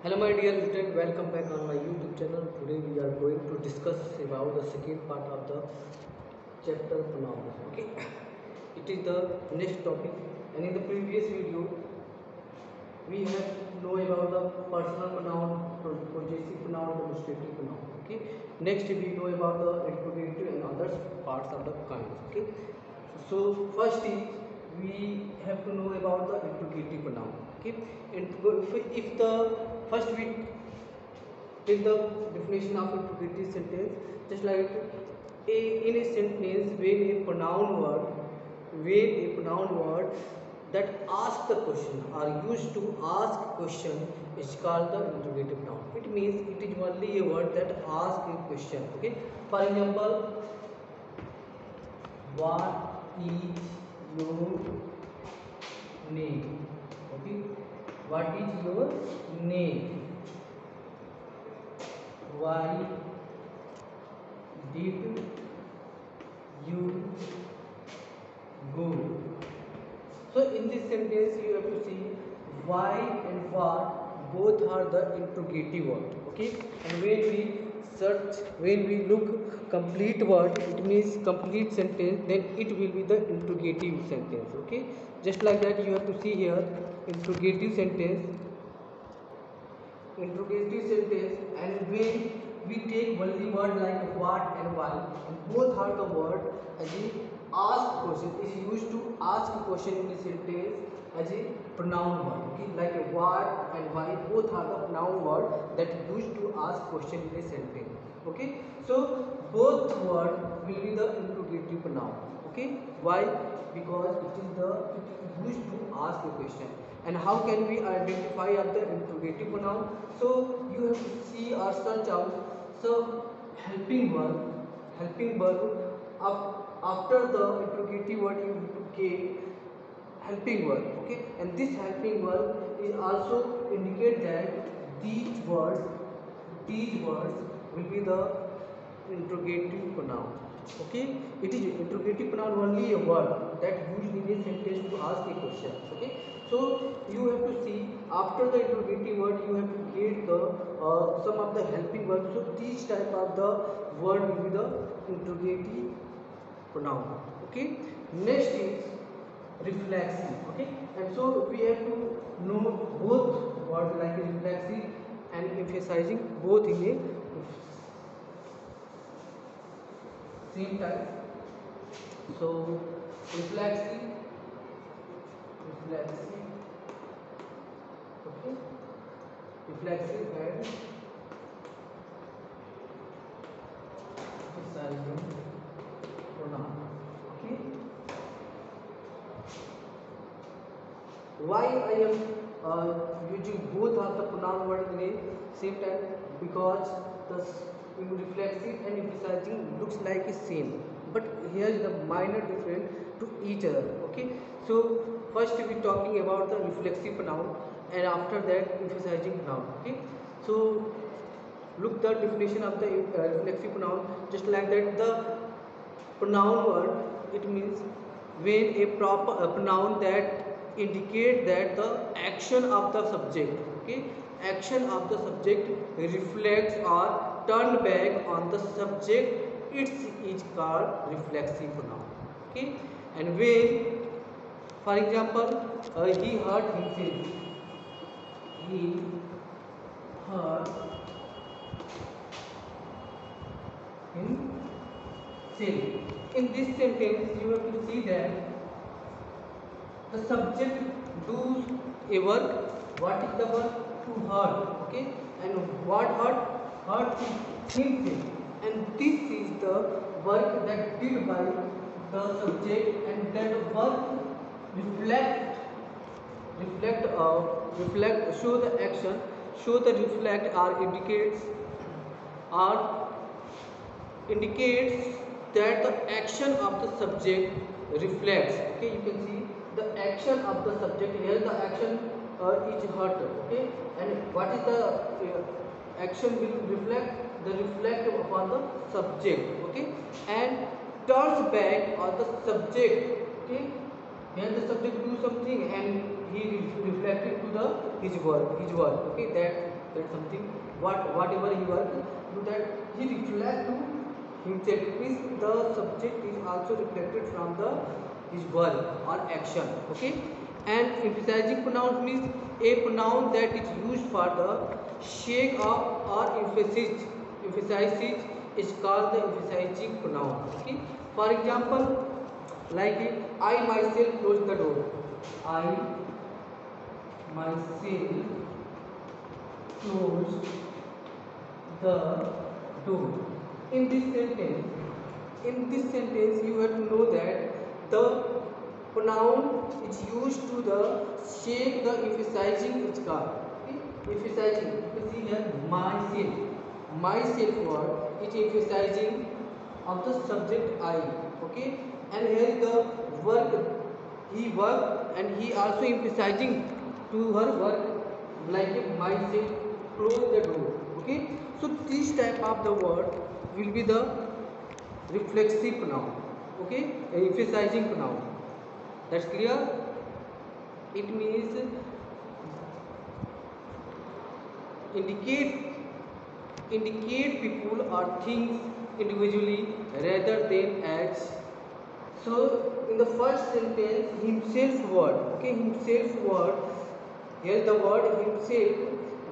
Hello my dear student, welcome back on my YouTube channel. Today we are going to discuss about the second part of the chapter pronoun. Okay, it is the next topic, and in the previous video we have know about the personal pronoun, possessive pronoun, demonstrative pronoun. Okay, next we know about the interrogative and other parts of the kinds. Okay, so first is we have to know about the interrogative pronoun. Okay, if the first we take the definition of interrogative sentence, just like in a sentence when a pronoun word that ask the question or used to ask question is called the interrogative pronoun. It means it is only a word that ask a question. Okay, for example, what is your name? Okay, what is your name? Why did you go? So in this sentence you have to see why and what both are the interrogative word. Okay, and when we look complete word, it means complete sentence, then it will be the interrogative sentence. Okay, just like that you have to see here interrogative sentence, and when we take only word like what and why, and both are the word as a ask question, is used to ask a question in the sentence as a pronoun word. Okay, like a what and why both are the pronoun word that used to ask question in a sentence. Okay, so both word will be the interrogative pronoun. Okay, why? Because it is used to ask a question. And how can we identify of the interrogative pronoun? So you have to see or search out some helping verb after the interrogative word you have to get helping verb. Okay, and this helping verb is also indicate that these words will be the interrogative pronoun. Okay, it is interrogative pronoun only a word that used in a sentence to ask a question. Okay, so you have to see after the interrogative word you have to get the some of the helping verbs. So these type of the word will be the interrogative pronoun. Okay, next is reflexive. Okay, and so we have to know both words like reflexive and emphasizing both in a same time. So reflexive, reflexive, okay, reflexive and emphasizing pronoun. Okay, why I am using both of the pronoun word in a same time? Because the reflexive and emphasizing looks like a same, but here is the minor difference to each other. Okay, so first we talking about the reflexive pronoun, and after that emphasizing pronoun. Okay, so look the definition of the reflexive pronoun, just like that the pronoun word, it means when a proper a pronoun that indicate that the action of the subject. Okay, action of the subject reflects or turned back on the subject, it is called reflexive pronoun. Okay, and when, for example, he hurt himself, he hurt himself. In this sentence you have to see that the subject does a work. What is the work? To hurt. Okay, and what hurt is himself, and this is the work that did by the subject, and that work reflect show the action, show the reflect or or indicates that the action of the subject reflects. Okay, you can see the action of the subject here. The action is hurt. Okay, and what is the action will reflect? The reflect upon the subject. Okay, and turns back on the subject. Okay, here the subject do something and he reflected to the his work. Okay, that that something, whatever he work, do that he reflect to himself. It means the subject is also reflected from the his work or action. Okay, and emphasizing pronoun means a pronoun that is used for the shake of or emphasizes is called the emphasizing pronoun. Okay, for example, like I myself close the door. I myself closed the door. In this sentence, you have to know that the pronoun is used to the shape the emphasizing is called. Okay? Emphasizing. You can see here myself. Myself word is emphasizing of the subject I. Okay, and here is the work. He work and he also emphasizing to her work like myself close the door. Okay, so this type of the word will be the reflexive pronoun. Okay, emphasizing pronoun. That's clear. It means indicate people or things individually rather than as. So in the first sentence, himself word. Okay, himself word. Here the word himself,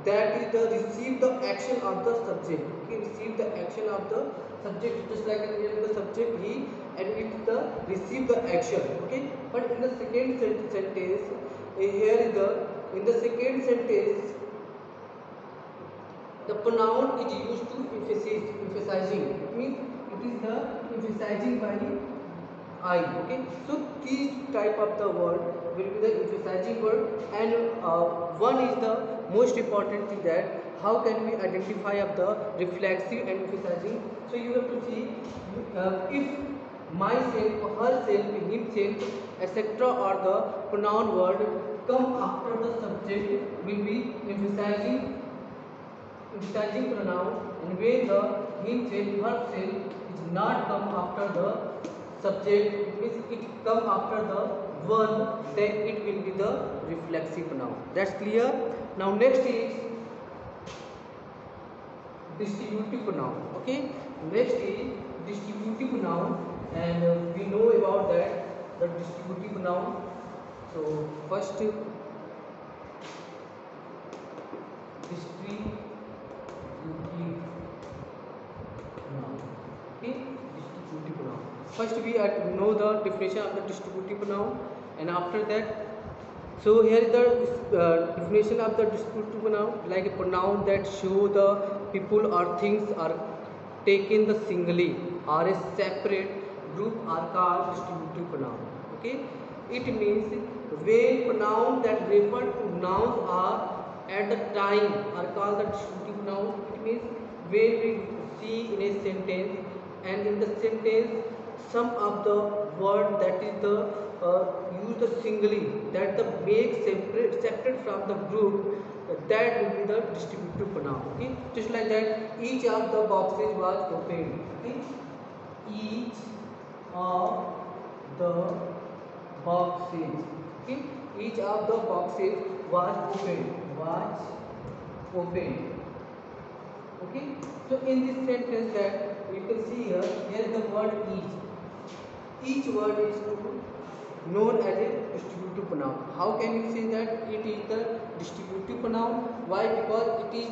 that is the receive the action of the subject. Okay, receive the action of the subject, just like here the subject he, and it's the receive the action. Okay, but in the second sentence, here is the, in the second sentence the pronoun is used to emphasizing. It means it is the emphasizing by I. Okay, so these type of the word will be the emphasizing word, and one is the most important thing, that how can we identify of the reflexive and emphasizing. So you have to see if myself, herself, himself, etc., or the pronoun word come after the subject will be emphasizing pronoun, and when the himself, herself is not come after the subject, it means it come after the verb, then it will be the reflexive pronoun. That's clear. Now next is distributive pronoun. Okay, next is distributive pronoun, and we know about that, the distributive pronoun. So first distributive pronoun. Okay, distributive pronoun. First we know the definition of the distributive pronoun, and after that, so here is the definition of the distributive pronoun, like a pronoun that show the people or things are taken the singly or a separate group are called distributive pronoun. Okay, it means when pronoun that refer to nouns are at the time are called the distributive pronoun. It means when we see in a sentence, and in the sentence some of the word that is the use the singly, that the make separate from the group, that will be the distributive pronoun. Okay, just like that, each of the boxes was opened. Okay, each of the boxes. Okay, each of the boxes was opened. Okay, so in this sentence that you can see here, here the word each word is known as a distributive pronoun. How can you say that it is the distributive pronoun? Why? Because it is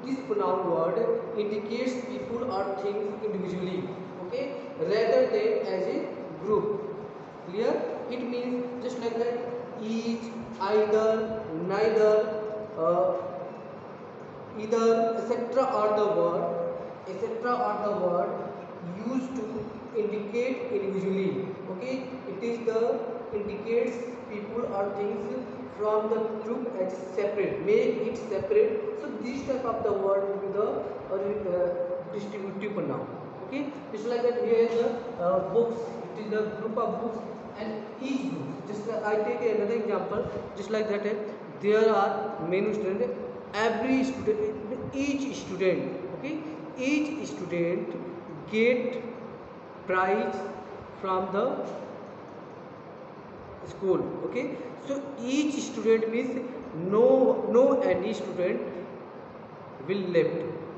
this pronoun word indicates people or things individually. Okay, rather than as a group. Clear? It means just like that, each, either, neither, uh, either, etc., or the word used to indicate individually. Okay, it is the indicates people or things from the group as separate, make it separate. So this type of the word will be the distributive pronoun. Okay, it's like that. Here is the books. It is the group of books, and each group. Just like I take another example. Just like that, there are many students. Every student, each student. Okay, each student get prize from the school. Okay, so each student means no any student will left.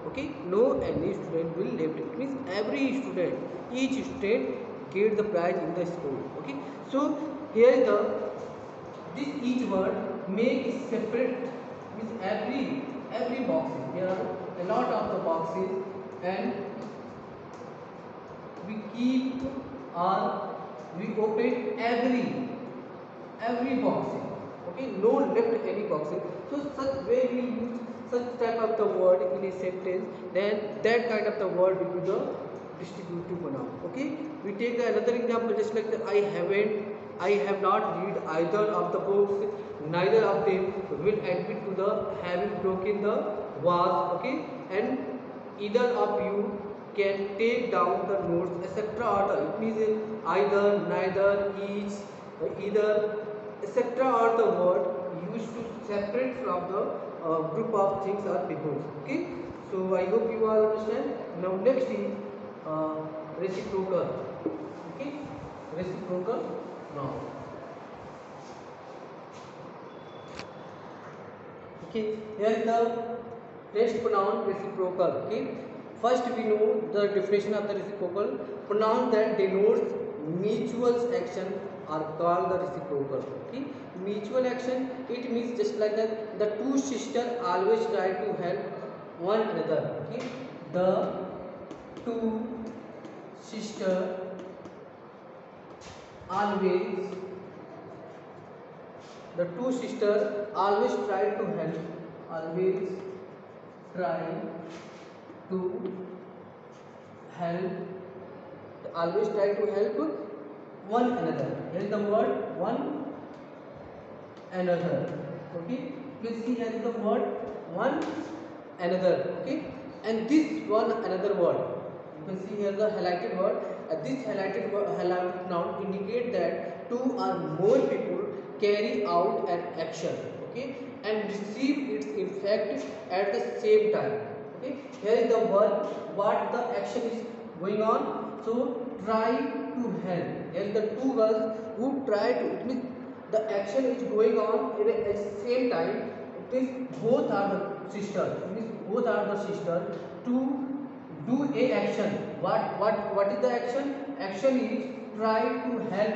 Okay, no any student will left. It means every student, each student get the prize in the school. Okay, so here is the this each word make separate, means every boxes. There are a lot of the boxes, and we keep or we open every box. Okay, no left any boxes. So such way we use such type of the word in a sentence, then that kind of the word will be the distributive pronoun. Okay, we take another example, just like the I have not read either of the books, neither of them will admit to the having broken the vase. Okay, and either of you can take down the notes, etc. Order. It means either, neither, each, either, etc. are the word used to separate from the group of things or people. Okay, so I hope you all understand. Now next is reciprocal. Okay, reciprocal noun. Okay, here is the next pronoun reciprocal. Okay, first we know the definition of the reciprocal pronoun that denotes mutual action are called the reciprocal. Okay, mutual action, it means just like that the two sisters always try to help one another. Okay, the two sisters always the two sisters always try to help, always try to help, always try to help one another. Here is the word one another. Okay, you see here is the word one another. Okay, and this one another word, you can see here the highlighted word. This highlighted noun indicate that two or more people carry out an action. Okay, and receive its effect at the same time. Okay, here is the word what the action is going on. So try to help. Here is the two girls who try to, it means the action is going on at the same time. It means both are the sisters. It means both are the sisters to do a action. What is the action? Action is try to help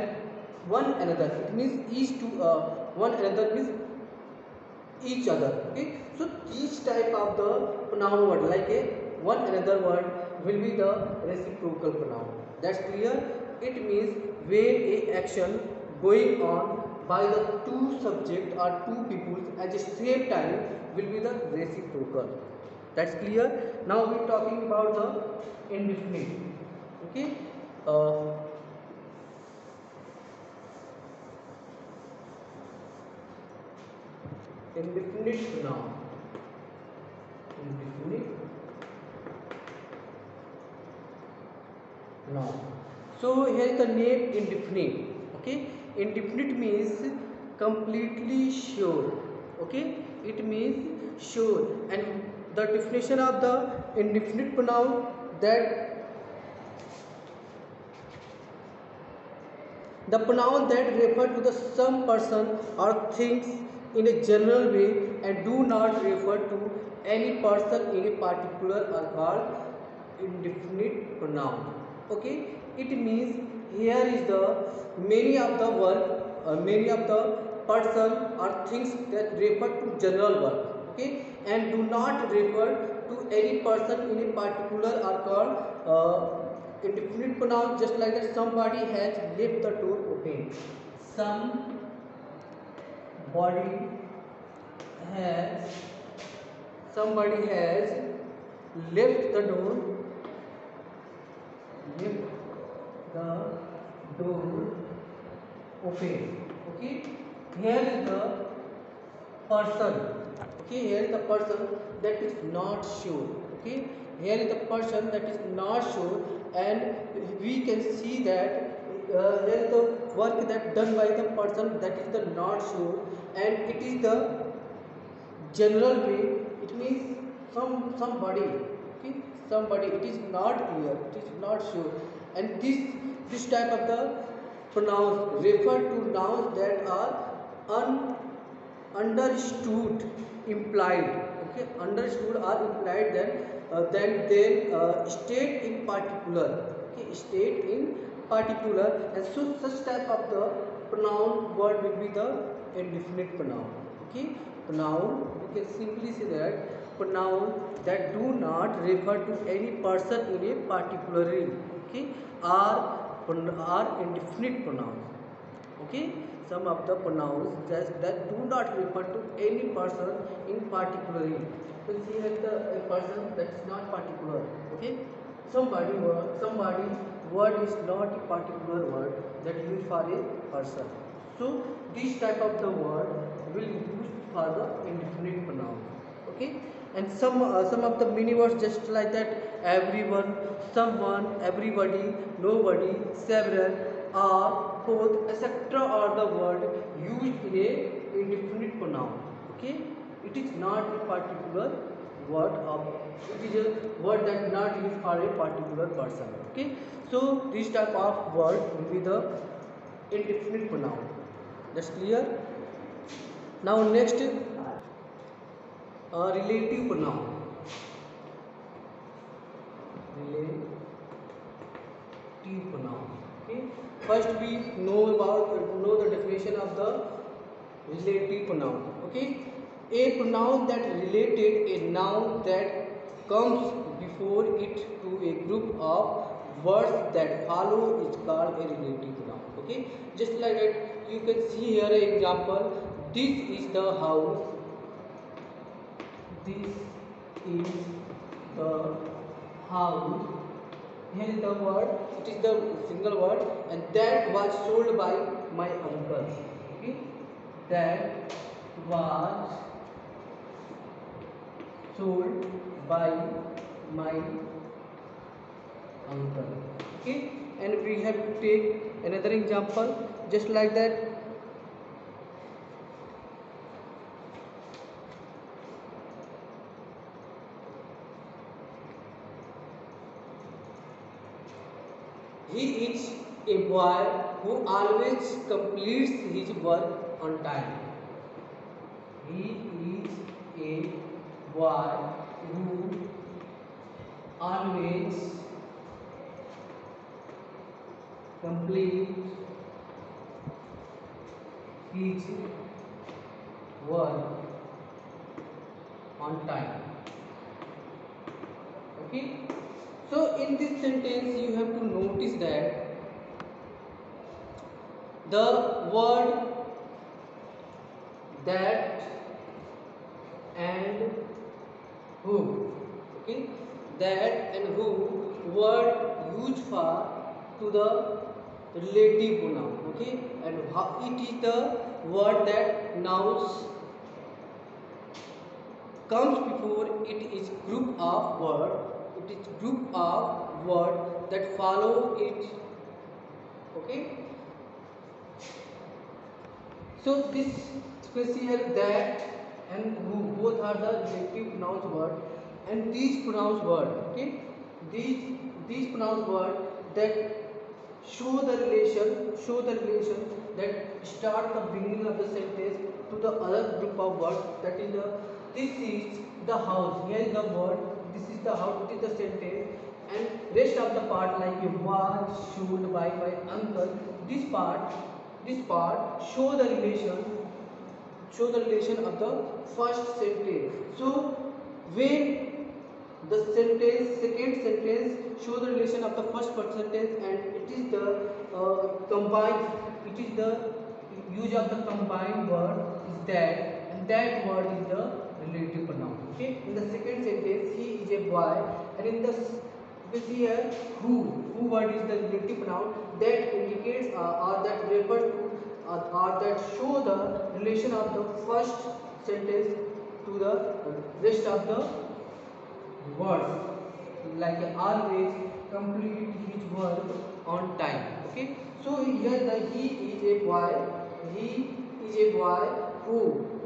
one another. It means each to one another means each other. Okay, so each type of the pronoun word like a one another word will be the reciprocal pronoun. That's clear. It means when a action going on by the two subject or two people at the same time will be the reciprocal. That's clear. Now we're talking about the indefinite. Okay, indefinite noun. Indefinite noun. So here is the name indefinite. Okay, indefinite means completely sure. Okay, it means sure. And the definition of the indefinite pronoun that the pronoun that refer to the some person or things in a general way and do not refer to any person in a particular are called indefinite pronoun. Okay, it means here is the many of the work, many of the person or things that refer to general work. Okay, and do not refer to any person in a particular are called indefinite pronoun. Just like that somebody has left the door open. Has somebody has left the door open. Okay, here is the person. Okay, here is the person that is not sure. Okay, here is the person that is not sure, and we can see that here is the work that done by the person that is the not sure, and it is the general way. It means somebody. Okay, somebody, it is not clear, it is not sure. And this type of the pronouns refer to nouns that are understood, implied. Okay, understood or implied then state in particular. Okay, state in particular, and so such type of the pronoun word will be the indefinite pronoun. Okay, pronoun, we can simply say that pronoun that do not refer to any person in a particularly. Okay, are indefinite pronouns. Okay, some of the pronouns that do not refer to any person in particularly. So see here the a person that is not particular. Okay, somebody word is not a particular word that used for a person. So this type of the word will use for the indefinite pronoun. Okay, and some of the mini words just like that: everyone, someone, everybody, nobody, several, are, both, etc. are the word used in a indefinite pronoun. Okay, it is not a particular word of, it is a word that not used for a particular person. Okay, so this type of word will be the indefinite pronoun. That's clear. Now next, relative pronoun. Relative pronoun. Okay, first we know the definition of the relative pronoun. Okay, a pronoun that related a noun that comes before it to a group of words that follow is called a relative pronoun. Okay, just like that you can see here an example: this is the house, this is the house. Here is the word, it is the single word, and that was sold by my uncle. Okay, that was sold by my uncle. Okay, and we have to take another example just like that. He is a boy who always completes his work on time. He is a boy who always completes his work on time. Okay, so in this sentence you have to notice that the word that and who. Okay, that and who word used for to the relative pronoun. Okay, and how it is the word that nouns comes before it is group of word, it is group of word that follow it. Okay, so this special that and who both are the relative pronouns word, and these pronouns word. Okay, these pronouns word that show the relation that start the beginning of the sentence to the other group of words, that is the, this is the house, here is the word, this is the house, it is the sentence, and rest of the part like a was showed by my uncle, this part show the relation of the first sentence. So when the sentence, second sentence show the relation of the first sentence, and it is the combined, it is the use of the combined word is that, and that word is the relative pronoun. Okay, in the second sentence he is a boy, and in the you see here who word is the relative pronoun that indicates or that refers to or that show the relation of the first sentence to the rest of the words, like always complete his work on time. Okay, so here the he is a boy, he is a boy who.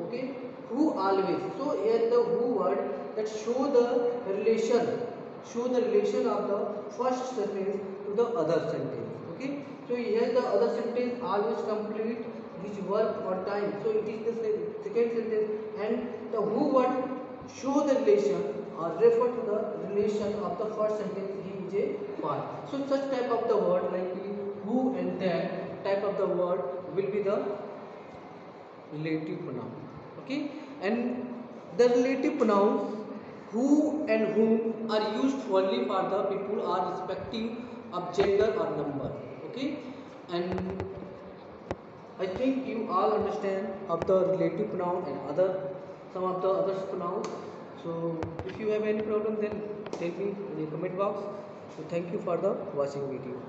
Okay, who always, so here the who word that show the relation of the first sentence to the other sentence. Okay, so here the other sentence always complete his work on time. so it is the second sentence, and the who word show the relation or refer to the relation of the first sentence, he is a part. So such type of the word like who and that type of the word will be the relative pronoun. Okay, and the relative pronouns who and whom are used only for the people are respective of gender or number. Okay, and I think you all understand of the relative pronoun and other some of the other pronouns. So if you have any problem, then tell me in the comment box. So thank you for the watching video.